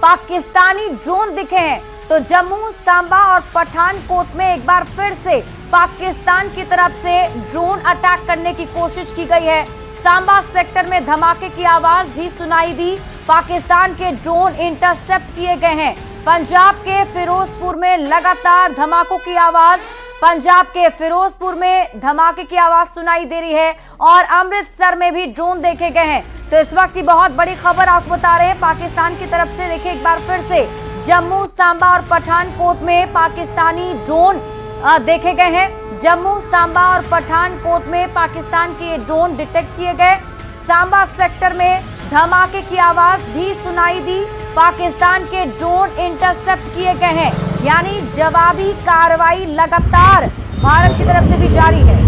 Pakistani drone दिखे हैं। तो जम्मू, सांबा और पठानकोट में एक बार फिर से पाकिस्तान की तरफ से ड्रोन अटैक करने की कोशिश की गई है। सांबा सेक्टर में धमाके की आवाज भी सुनाई दी। पाकिस्तान के ड्रोन इंटरसेप्ट किए गए हैं। पंजाब के फिरोजपुर में लगातार धमाकों की आवाज, पंजाब के फिरोजपुर में धमाके की आवाज सुनाई दे रही है और अमृतसर में भी ड्रोन देखे गए हैं। तो इस वक्त की बहुत बड़ी खबर आपको बता रहे हैं पाकिस्तान की तरफ से। देखिए एक बार फिर से जम्मू, सांबा और पठानकोट में पाकिस्तानी ड्रोन देखे गए हैं। जम्मू, सांबा और पठानकोट में पाकिस्तान के ड्रोन डिटेक्ट किए गए। सांबा सेक्टर में धमाके की आवाज भी सुनाई दी। पाकिस्तान के ड्रोन इंटरसेप्ट किए गए हैं, यानी जवाबी कार्रवाई लगातार भारत की तरफ से भी जारी है।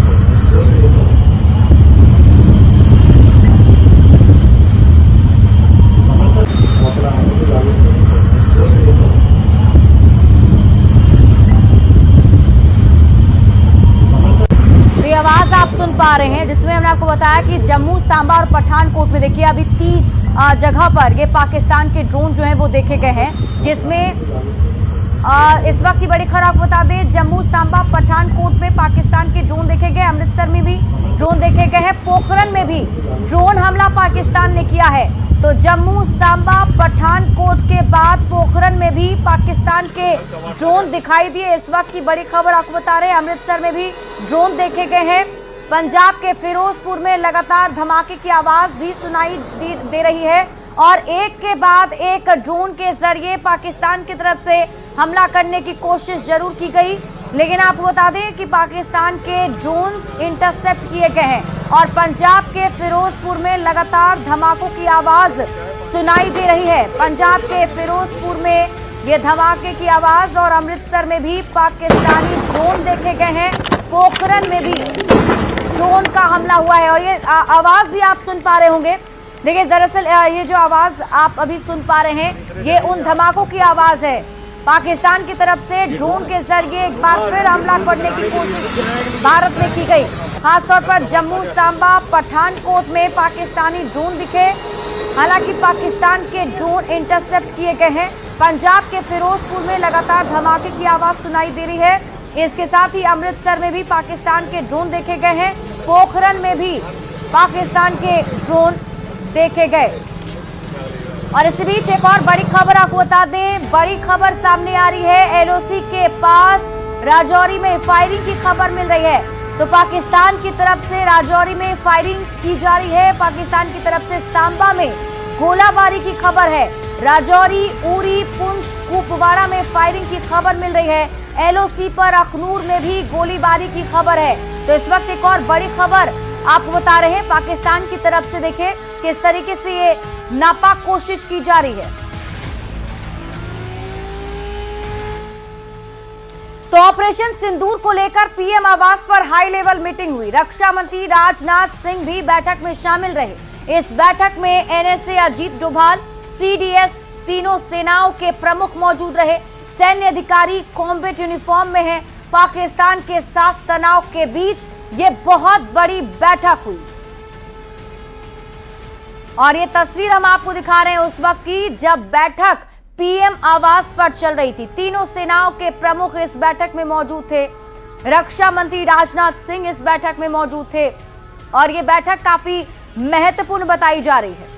तो ये आवाज आप सुन पा रहे हैं जिसमें हमने आपको बताया कि जम्मू, सांबा और पठानकोट में देखिए अभी 3 जगह पर ये पाकिस्तान के ड्रोन जो हैं वो देखे गए हैं, जिसमें इस वक्त की बड़ी खबर आपको बता दें जम्मू, सांबा, पठानकोट में पाकिस्तान के ड्रोन देखे गए। अमृतसर में भी ड्रोन देखे गए हैं। पोखरण में भी ड्रोन हमला पाकिस्तान ने किया है। तो जम्मू, सांबा, पठानकोट के बाद पोखरण में भी पाकिस्तान के ड्रोन दिखाई दिए। इस वक्त की बड़ी खबर आपको बता रहे हैं अमृतसर में भी ड्रोन देखे गए हैं। पंजाब के फिरोजपुर में लगातार धमाके की आवाज भी सुनाई दे रही है और एक के बाद एक ड्रोन के जरिए पाकिस्तान की तरफ से हमला करने की कोशिश जरूर की गई, लेकिन आपको बता दें कि पाकिस्तान के ड्रोन्स इंटरसेप्ट किए गए हैं और पंजाब के फिरोजपुर में लगातार धमाकों की आवाज सुनाई दे रही है। पंजाब के फिरोजपुर में ये धमाके की आवाज और अमृतसर में भी पाकिस्तानी ड्रोन देखे गए हैं। पोखरण में भी ड्रोन का हमला हुआ है और ये आवाज भी आप सुन पा रहे होंगे। देखिए दरअसल ये जो आवाज आप अभी सुन पा रहे हैं ये उन धमाकों की आवाज है। पाकिस्तान की तरफ से ड्रोन के जरिए एक बार फिर हमला करने की कोशिश भारत में की गई। खासतौर पर जम्मू, सांबा, पठानकोट में पाकिस्तानी ड्रोन दिखे। हालांकि पाकिस्तान के ड्रोन इंटरसेप्ट किए गए हैं। पंजाब के फिरोजपुर में लगातार धमाके की आवाज सुनाई दे रही है। इसके साथ ही अमृतसर में भी पाकिस्तान के ड्रोन देखे गए हैं। पोखरण में भी पाकिस्तान के ड्रोन देखे गए। और इस बीच एक और बड़ी खबर आपको बता दें, बड़ी खबर सामने आ रही है। एलओसी के पास राजौरी में फायरिंग की खबर मिल रही है। तो पाकिस्तान की तरफ से राजौरी में फायरिंग की जा रही है। पाकिस्तान की तरफ से सांबा में गोलाबारी की खबर है। राजौरी, उरी, पुंछ, कुपवाड़ा में फायरिंग की खबर मिल रही है। एलओसी पर अखनूर में भी गोलीबारी की खबर है। तो इस वक्त एक और बड़ी खबर आपको बता रहे हैं पाकिस्तान की तरफ से। देखिए किस तरीके से ये नापाक कोशिश की जा रही है। तो ऑपरेशन सिंदूर को लेकर पीएम आवास पर हाई लेवल मीटिंग हुई। रक्षा मंत्री राजनाथ सिंह भी बैठक में शामिल रहे। इस बैठक में एनएसए अजीत डोभाल, सीडीएस, तीनों सेनाओं के प्रमुख मौजूद रहे। सैन्य अधिकारी कॉम्बैट यूनिफॉर्म में हैं। पाकिस्तान के साथ तनाव के बीच ये बहुत बड़ी बैठक हुई और ये तस्वीर हम आपको दिखा रहे हैं उस वक्त की जब बैठक पीएम आवास पर चल रही थी। तीनों सेनाओं के प्रमुख इस बैठक में मौजूद थे। रक्षा मंत्री राजनाथ सिंह इस बैठक में मौजूद थे और ये बैठक काफी महत्वपूर्ण बताई जा रही है।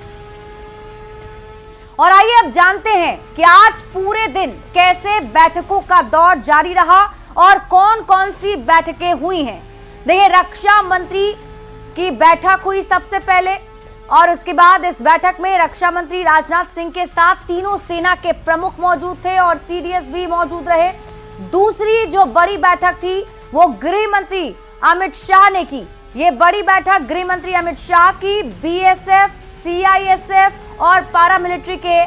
और आइए अब जानते हैं कि आज पूरे दिन कैसे बैठकों का दौर जारी रहा और कौन कौन सी बैठकें हुई हैं। देखिए रक्षा मंत्री की बैठक हुई सबसे पहले और उसके बाद इस बैठक में रक्षा मंत्री राजनाथ सिंह के साथ तीनों सेना के प्रमुख मौजूद थे और सीडीएस भी मौजूद रहे। दूसरी जो बड़ी बैठक थी वो गृह मंत्री अमित शाह ने की। ये बड़ी बैठक गृह मंत्री अमित शाह की बीएसएफ, सीआईएसएफ और पैरामिलिट्री के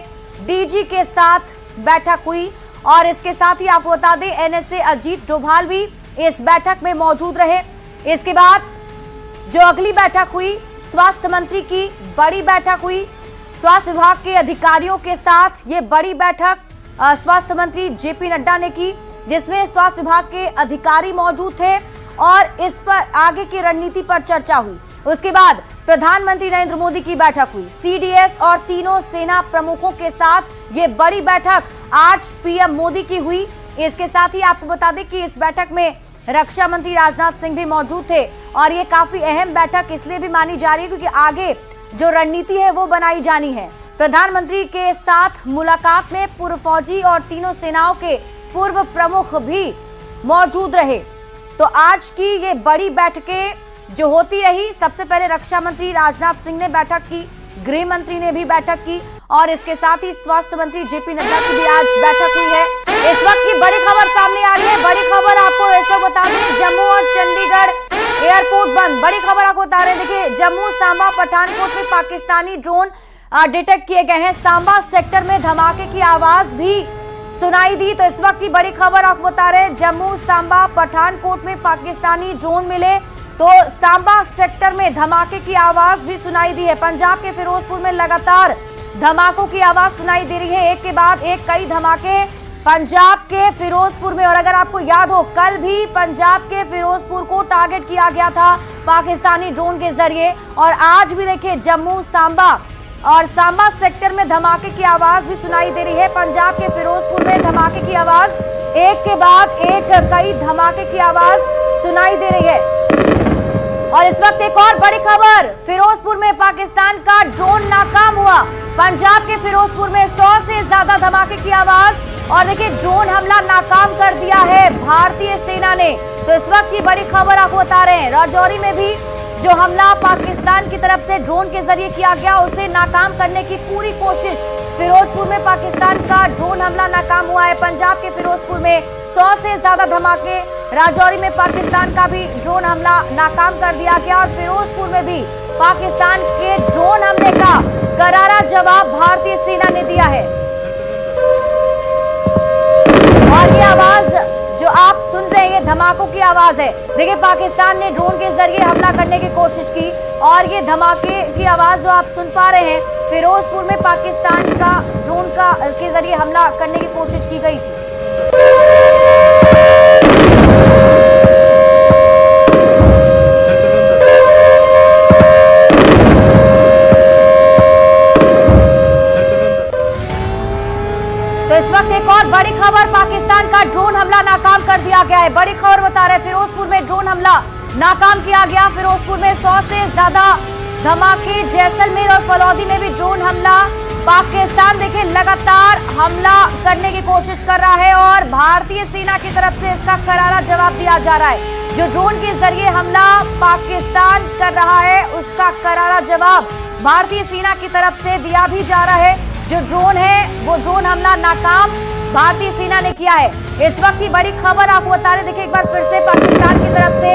डीजी के साथ बैठक हुई और इसके साथ ही आपको बता दें एनएसए अजीत डोभाल भी इस बैठक में मौजूद रहे। इसके बाद जो अगली बैठक हुई स्वास्थ्य मंत्री की बड़ी बैठक हुई। स्वास्थ्य विभाग के अधिकारियों के साथ ये बड़ी बैठक स्वास्थ्य मंत्री जेपी नड्डा ने की, जिसमें स्वास्थ्य विभाग के अधिकारी मौजूद थे और इस पर आगे की रणनीति पर चर्चा हुई। उसके बाद प्रधानमंत्री नरेंद्र मोदी की बैठक हुई। सीडीएस और तीनों सेना प्रमुखों के साथ ये बड़ी बैठक आज पीएम मोदी की हुई। इसके साथ ही आपको बता दें कि इस बैठक में रक्षा मंत्री राजनाथ सिंह भी मौजूद थे और ये काफी अहम बैठक इसलिए भी मानी जा रही है क्योंकि आगे जो रणनीति है वो बनाई जानी है। प्रधानमंत्री के साथ मुलाकात में पूर्व फौजी और तीनों सेनाओं के पूर्व प्रमुख भी मौजूद रहे। तो आज की ये बड़ी बैठकें जो होती रही, सबसे पहले रक्षा मंत्री राजनाथ सिंह ने बैठक की, गृह मंत्री ने भी बैठक की और इसके साथ ही स्वास्थ्य मंत्री जेपी नड्डा की भी आज बैठक हुई है। इस वक्त की बड़ी खबर सामने आ रही है। बड़ी खबर आपको इस वक्त बता दें, जम्मू और चंडीगढ़ एयरपोर्ट बंद। बड़ी खबर आपको बता रहे हैं, देखिए जम्मू, सांबा, पठानकोट में पाकिस्तानी ड्रोन डिटेक्ट किए गए हैं। सांबा सेक्टर में धमाके की आवाज भी सुनाई दी। तो इस वक्त की बड़ी खबर आपको बता रहे हैं, जम्मू, सांबा, पठानकोट में पाकिस्तानी ड्रोन मिले तो सांबा सेक्टर में धमाके की आवाज भी सुनाई दी है। पंजाब के फिरोजपुर में लगातार धमाकों की आवाज सुनाई दे रही है, एक के बाद एक कई धमाके पंजाब के फिरोजपुर में। और अगर आपको याद हो, कल भी पंजाब के फिरोजपुर को टारगेट किया गया था पाकिस्तानी ड्रोन के जरिए और आज भी देखिए जम्मू, सांबा और सांबा सेक्टर में धमाके की आवाज भी सुनाई दे रही है। पंजाब के फिरोजपुर में धमाके की आवाज, एक के बाद एक कई धमाके की आवाज सुनाई दे रही है। और इस वक्त एक और बड़ी खबर, फिरोजपुर में पाकिस्तान का ड्रोन नाकाम हुआ। पंजाब के फिरोजपुर में 100 से ज्यादा धमाके की आवाज और देखिए ड्रोन हमला नाकाम कर दिया है भारतीय सेना ने। तो इस वक्त की बड़ी खबर आपको बता रहे हैं, राजौरी में भी जो हमला पाकिस्तान की तरफ से ड्रोन के जरिए किया गया उसे नाकाम करने की पूरी कोशिश। फिरोजपुर में पाकिस्तान का ड्रोन हमला नाकाम हुआ है। पंजाब के फिरोजपुर में 100 से ज्यादा धमाके, राजौरी में पाकिस्तान का भी ड्रोन हमला नाकाम कर दिया गया और फिरोजपुर में भी पाकिस्तान के ड्रोन हमले का करारा जवाब भारतीय सेना ने दिया है। और ये आवाज जो आप सुन रहे हैं, ये धमाकों की आवाज है। देखिए पाकिस्तान ने ड्रोन के जरिए हमला करने की कोशिश की और ये धमाके की आवाज जो आप सुन पा रहे हैं, फिरोजपुर में पाकिस्तान का ड्रोन के जरिए हमला करने की कोशिश की गई थी। तो इस वक्त एक और बड़ी खबर, पाकिस्तान का ड्रोन हमला नाकाम कर दिया गया है। बड़ी खबर बता रहे हैं, फिरोजपुर में ड्रोन हमला नाकाम किया गया। फिरोजपुर में 100 से ज्यादा धमाके, जैसलमेर और फलौदी में भी ड्रोन हमला। पाकिस्तान देखिए लगातार हमला करने की कोशिश कर रहा है और भारतीय सेना की तरफ से इसका करारा जवाब दिया जा रहा है। जो ड्रोन के जरिए हमला पाकिस्तान कर रहा है उसका करारा जवाब भारतीय सेना की तरफ से दिया भी जा रहा है। जो ड्रोन है वो ड्रोन हमला नाकाम भारतीय सेना ने किया है। इस वक्त की बड़ी खबर आपको बता रहे, देखिए एक बार फिर से पाकिस्तान की तरफ से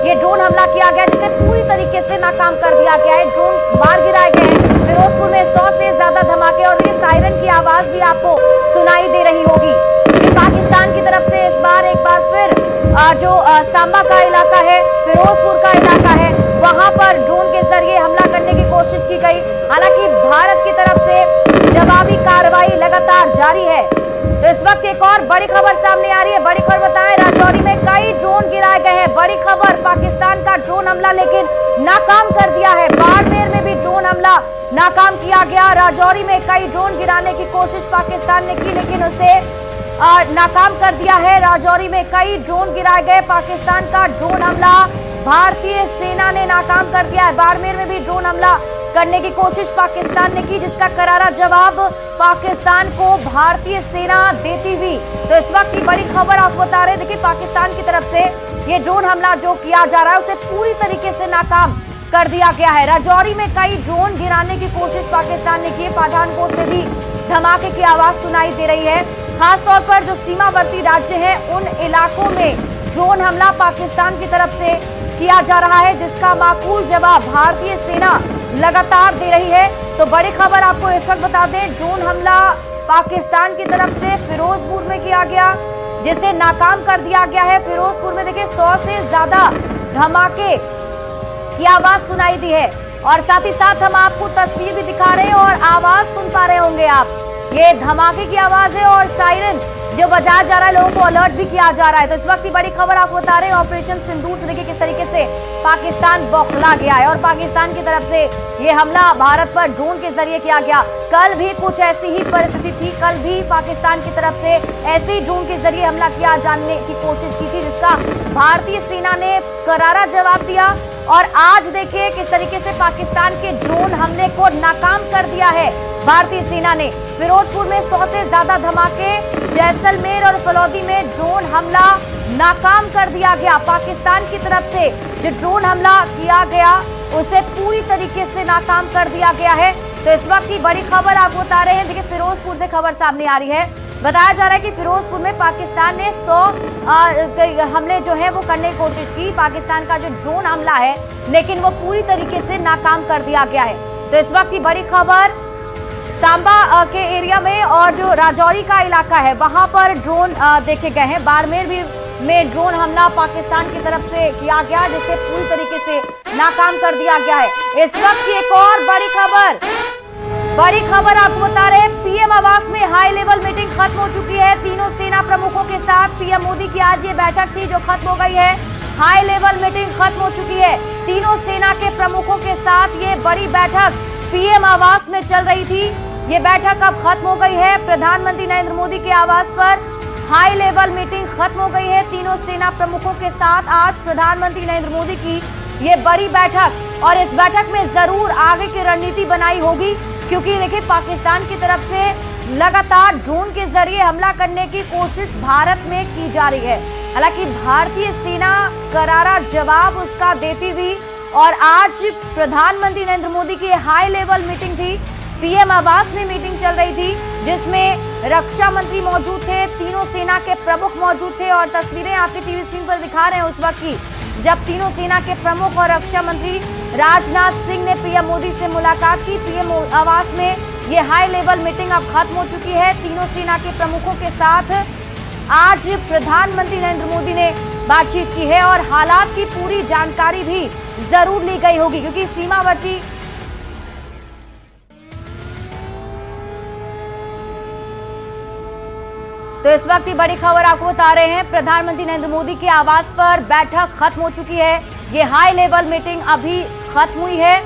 ये ड्रोन हमला किया गया जिसे पूरी तरीके से नाकाम कर दिया गया है। ड्रोन मार गिराए गए हैं। फिरोजपुर में 100 से ज्यादा धमाके और ये सायरन की आवाज भी आपको सुनाई दे रही होगी। ये पाकिस्तान की तरफ से इस बार एक बार फिर जो सांबा का इलाका है, फिरोजपुर का इलाका है, वहां पर ड्रोन के जरिए हमला करने की कोशिश की गई। हालांकि भारत की तरफ से जवाबी कार्रवाई लगातार जारी है। तो इस वक्त एक और बड़ी खबर सामने आ रही है। बड़ी खबर बताएं, राजौरी में कई ड्रोन गिराए गए हैं। बड़ी खबर, पाकिस्तान का ड्रोन हमला लेकिन नाकाम कर दिया है। बाड़मेर में भी ड्रोन हमला नाकाम किया गया। राजौरी में कई ड्रोन गिराने की कोशिश पाकिस्तान ने की लेकिन उसे नाकाम कर दिया है। राजौरी में कई ड्रोन गिराए गए। पाकिस्तान का ड्रोन हमला भारतीय सेना ने नाकाम कर दिया है। बाड़मेर में भी ड्रोन हमला करने की कोशिश पाकिस्तान ने की जिसका करारा जवाब पाकिस्तान को भारतीय सेना देती हुई। तो इस वक्त की बड़ी खबर आपको बता रहे हैं, देखिए पाकिस्तान की तरफ से ये ड्रोन हमला जो किया जा रहा है उसे पूरी तरीके से नाकाम कर दिया गया है। राजौरी में कई ड्रोन गिराने की कोशिश पाकिस्तान ने की। पठानकोट में भी धमाके की आवाज सुनाई दे रही है। खासतौर पर जो सीमावर्ती राज्य हैं उन इलाकों में ड्रोन हमला पाकिस्तान की तरफ से किया जा रहा है जिसका माकूल जवाब भारतीय सेना लगातार दे रही है। तो बड़ी खबर आपको इस वक्त बता दें, ड्रोन हमला पाकिस्तान की तरफ से फिरोजपुर में किया गया जिसे नाकाम कर दिया गया है। फिरोजपुर में देखिए 100 से ज्यादा धमाके की आवाज सुनाई दी है और साथ ही साथ हम आपको तस्वीर भी दिखा रहे हैं और आवाज सुन पा रहे होंगे आप। ये धमाके की आवाज है और सायरन जो बजाया जा रहा है, लोगों को अलर्ट भी किया जा रहा है। तो इस वक्त की बड़ी खबर आपको बता रहे हैं, ऑपरेशन सिंदूर से देखिए किस तरीके से पाकिस्तान बौखला गया है और पाकिस्तान की तरफ से ये हमला भारत पर ड्रोन के जरिए किया गया। कल भी कुछ ऐसी ही परिस्थिति थी, कल भी पाकिस्तान की तरफ से ऐसे ही ड्रोन के जरिए हमला किया जाने की कोशिश की थी, जिसका भारतीय सेना ने करारा जवाब दिया। और आज देखिए किस तरीके से पाकिस्तान के ड्रोन हमले को नाकाम कर दिया है भारतीय सेना ने। फिरोजपुर में 100 से ज्यादा धमाके, जैसलमेर और फलौदी में ड्रोन हमला नाकाम कर दिया गया। पाकिस्तान की तरफ से जो ड्रोन हमला किया गया उसे पूरी तरीके से नाकाम कर दिया गया है। तो इस वक्त की बड़ी खबर आपको बता रहे हैं, देखिए फिरोजपुर से खबर सामने आ रही है। बताया जा रहा है कि फिरोजपुर में पाकिस्तान ने 100 हमले जो है वो करने की कोशिश की, पाकिस्तान का जो ड्रोन हमला है, लेकिन वो पूरी तरीके से नाकाम कर दिया गया है। तो इस वक्त की बड़ी खबर सांबा के एरिया में और जो राजौरी का इलाका है वहां पर ड्रोन देखे गए हैं। बाड़मेर भी में ड्रोन हमला पाकिस्तान की तरफ से किया गया, जिसे पूरी तरीके से नाकाम कर दिया गया है। इस वक्त की एक और बड़ी खबर आपको बता रहे हैं, पीएम आवास में हाई लेवल मीटिंग खत्म हो चुकी है। तीनों सेना प्रमुखों के साथ पीएम मोदी की आज ये बैठक थी जो खत्म हो गई है। हाई लेवल मीटिंग खत्म हो चुकी है। तीनों सेना के प्रमुखों के साथ ये बड़ी बैठक पीएम आवास में चल रही थी। ये बैठक अब खत्म हो गई है। प्रधानमंत्री नरेंद्र मोदी के आवास पर हाई लेवल मीटिंग खत्म हो गई है। तीनों सेना प्रमुखों के साथ आज प्रधानमंत्री नरेंद्र मोदी की ये बड़ी बैठक, और इस बैठक में जरूर आगे की रणनीति बनाई होगी, क्योंकि देखिए पाकिस्तान की तरफ से लगातार ड्रोन के जरिए हमला करने की कोशिश भारत में की जा रही है। हालांकि भारतीय सेना करारा जवाब उसका देती हुई, और आज प्रधानमंत्री नरेंद्र मोदी की हाई लेवल मीटिंग थी, पीएम आवास में मीटिंग चल रही थी, जिसमें रक्षा मंत्री मौजूद थे, तीनों सेना के प्रमुख मौजूद थे। और तस्वीरें आपकी टीवी स्क्रीन पर दिखा रहे हैं उस वक्त की, जब तीनों सेना के प्रमुख और रक्षा मंत्री राजनाथ सिंह ने पीएम मोदी से मुलाकात की। पीएम आवास में ये हाई लेवल मीटिंग अब खत्म हो चुकी है। तीनों सेना के प्रमुखों के साथ आज प्रधानमंत्री नरेंद्र मोदी ने बातचीत की है, और हालात की पूरी जानकारी भी जरूर ली गई होगी, क्योंकि सीमावर्ती तो इस वक्त की बड़ी खबर आपको बता रहे हैं, प्रधानमंत्री नरेंद्र मोदी के आवास पर बैठक खत्म हो चुकी है। ये हाई लेवल मीटिंग अभी खत्म हुई है।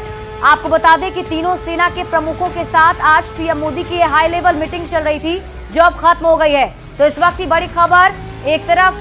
आपको बता दें कि तीनों सेना के प्रमुखों के साथ आज पीएम मोदी की हाई लेवल मीटिंग चल रही थी, जो अब खत्म हो गई है। तो इस वक्त की बड़ी खबर, एक तरफ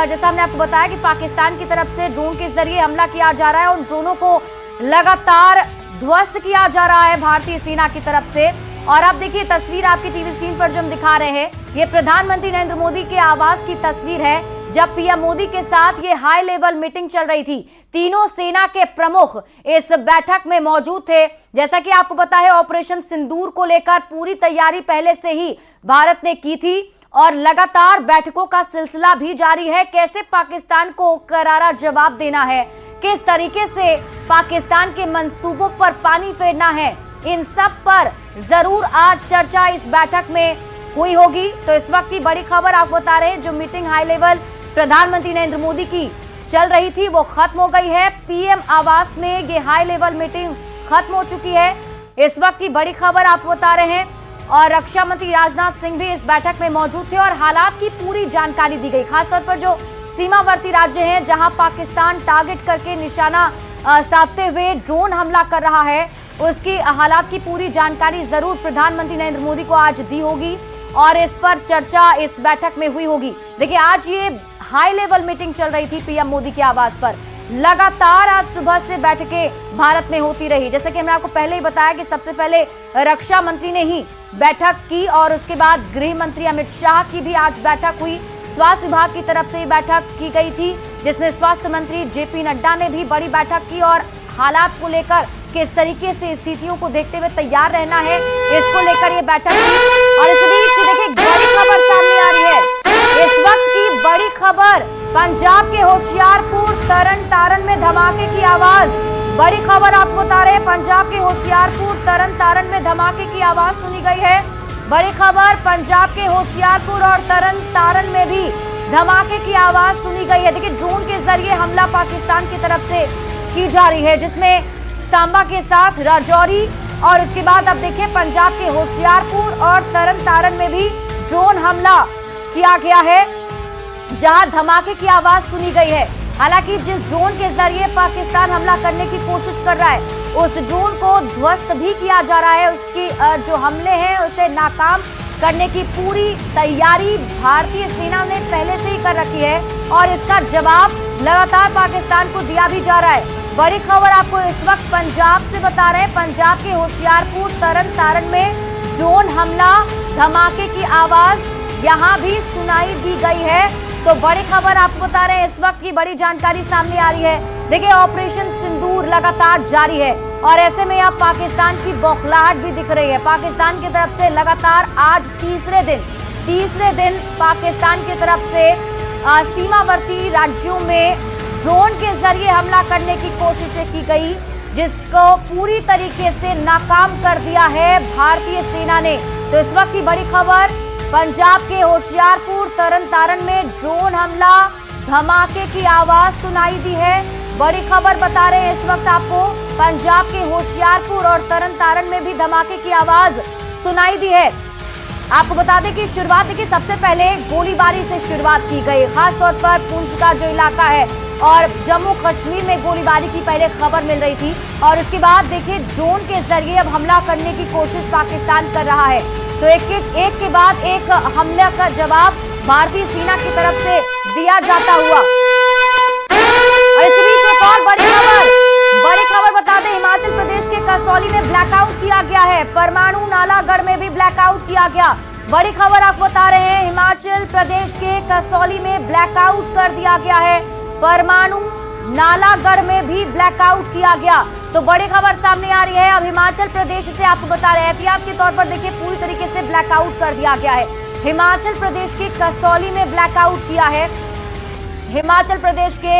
जैसा हमने आपको बताया कि पाकिस्तान की तरफ से ड्रोन के जरिए हमला किया जा रहा है, और ड्रोनों को लगातार ध्वस्त किया जा रहा है भारतीय सेना की तरफ से। और अब देखिए तस्वीर आपकी टीवी स्क्रीन पर जो हम दिखा रहे हैं, ये प्रधानमंत्री नरेंद्र मोदी के आवास की तस्वीर है, जब पीएम मोदी के साथ ये हाई लेवल मीटिंग चल रही थी। तीनों सेना के प्रमुख इस बैठक में मौजूद थे। जैसा कि आपको पता है, ऑपरेशन सिंदूर को लेकर पूरी तैयारी पहले से ही भारत ने की थी, और लगातार बैठकों का सिलसिला भी जारी है। कैसे पाकिस्तान को करारा जवाब देना है, किस तरीके से पाकिस्तान के मंसूबों पर पानी फेरना है, इन सब पर जरूर आज चर्चा इस बैठक में हुई होगी। तो इस वक्त की बड़ी खबर आपको बता रहे हैं, जो मीटिंग हाई लेवल प्रधानमंत्री नरेंद्र मोदी की चल रही थी वो खत्म हो गई है। पीएम आवास में ये हाई लेवल मीटिंग खत्म हो चुकी है। इस वक्त की बड़ी खबर आपको बता रहे हैं, और रक्षा मंत्री राजनाथ सिंह भी इस बैठक में मौजूद थे, और हालात की पूरी जानकारी दी गई। खासतौर पर जो सीमावर्ती राज्य हैं, जहां पाकिस्तान टारगेट करके निशाना साधते हुए ड्रोन हमला कर रहा है, उसकी हालात की पूरी जानकारी जरूर प्रधानमंत्री नरेंद्र मोदी को आज दी होगी, और इस पर चर्चा इस बैठक में हुई होगी। देखिए आज ये हाई लेवल मीटिंग चल रही थी पीएम मोदी के आवास पर। लगातार आज सुबह से बैठकें भारत में होती रही। जैसे कि हमने आपको पहले ही बताया कि सबसे पहले रक्षा मंत्री ने ही बैठक की, और उसके बाद गृह मंत्री अमित शाह की भी आज बैठक हुई। स्वास्थ्य विभाग की तरफ से बैठक की गई थी, जिसमें स्वास्थ्य मंत्री जेपी नड्डा ने भी बड़ी बैठक की, और हालात को लेकर किस तरीके से स्थितियों को देखते हुए तैयार रहना है, इसको लेकर ये बैठक हुई। और इस बीच देखिए बड़ी खबर सामने आ रही है। इस वक्त की बड़ी खबर, पंजाब के होशियारपुर तरन तारण में धमाके की आवाज। बड़ी खबर आपको बता रहे हैं, पंजाब के होशियारपुर तरन तारण में धमाके की आवाज सुनी गई है। बड़ी खबर, पंजाब के होशियारपुर और तरन तारण में भी धमाके की आवाज सुनी गई है। देखिए ड्रोन के जरिए हमला पाकिस्तान की तरफ से की जा रही है, जिसमें सांबा के साथ राजौरी, और उसके बाद अब देखिए पंजाब के होशियारपुर और तरन तारण में भी ड्रोन हमला किया गया है, जहां धमाके की आवाज सुनी गई है। हालांकि जिस ड्रोन के जरिए पाकिस्तान हमला करने की कोशिश कर रहा है, उस ड्रोन को ध्वस्त भी किया जा रहा है। उसकी जो हमले हैं उसे नाकाम करने की पूरी तैयारी भारतीय सेना ने पहले से ही कर रखी है और इसका जवाब लगातार पाकिस्तान को दिया भी जा रहा है। बड़ी खबर आपको इस वक्त पंजाब से बता रहे हैं। पंजाब के होशियारपुर तरन तारण में ड्रोन हमला, धमाके की आवाज यहां भी सुनाई दी गई है। तो बड़ी खबर आपको बता रहे हैं, इस वक्त की बड़ी जानकारी सामने आ रही है। देखिए, ऑपरेशन सिंदूर लगातार जारी है और ऐसे में अब पाकिस्तान की बौखलाहट भी दिख रही है। पाकिस्तान की तरफ से लगातार आज तीसरे दिन पाकिस्तान की तरफ से सीमावर्ती राज्यों में ड्रोन के जरिए हमला करने की कोशिशें की गई, जिसको पूरी तरीके से नाकाम कर दिया है भारतीय सेना ने। तो इस वक्त की बड़ी खबर, पंजाब के होशियारपुर तरन तारण में ड्रोन हमला, धमाके की आवाज सुनाई दी है। बड़ी खबर बता रहे हैं इस वक्त आपको, पंजाब के होशियारपुर और तरन तारण में भी धमाके की आवाज सुनाई दी है। आपको बता दें कि शुरुआत देखिए, सबसे पहले गोलीबारी से शुरुआत की गई, खासतौर पर पुंछ का जो इलाका है और जम्मू कश्मीर में गोलीबारी की पहले खबर मिल रही थी और उसके बाद देखिए ड्रोन के जरिए अब हमला करने की कोशिश पाकिस्तान कर रहा है। तो एक के बाद एक हमले का जवाब भारतीय सेना की तरफ से दिया जाता हुआ। और इस बीच एक और बड़ी खबर बता दें, हिमाचल प्रदेश के कसौली में ब्लैकआउट किया गया है। परमाणु नालागढ़ में भी ब्लैकआउट किया गया। बड़ी खबर आपको बता रहे हैं, हिमाचल प्रदेश के कसौली में ब्लैकआउट कर दिया गया है। परमाणु नालागढ़ में भी ब्लैकआउट किया गया। तो बड़ी खबर सामने आ रही है। अब हिमाचल प्रदेश से आपको बता रहे हैं, एहतियात के तौर पर देखिए पूरी तरीके से ब्लैकआउट कर दिया गया है। हिमाचल प्रदेश के कसौली में ब्लैकआउट किया है। हिमाचल प्रदेश के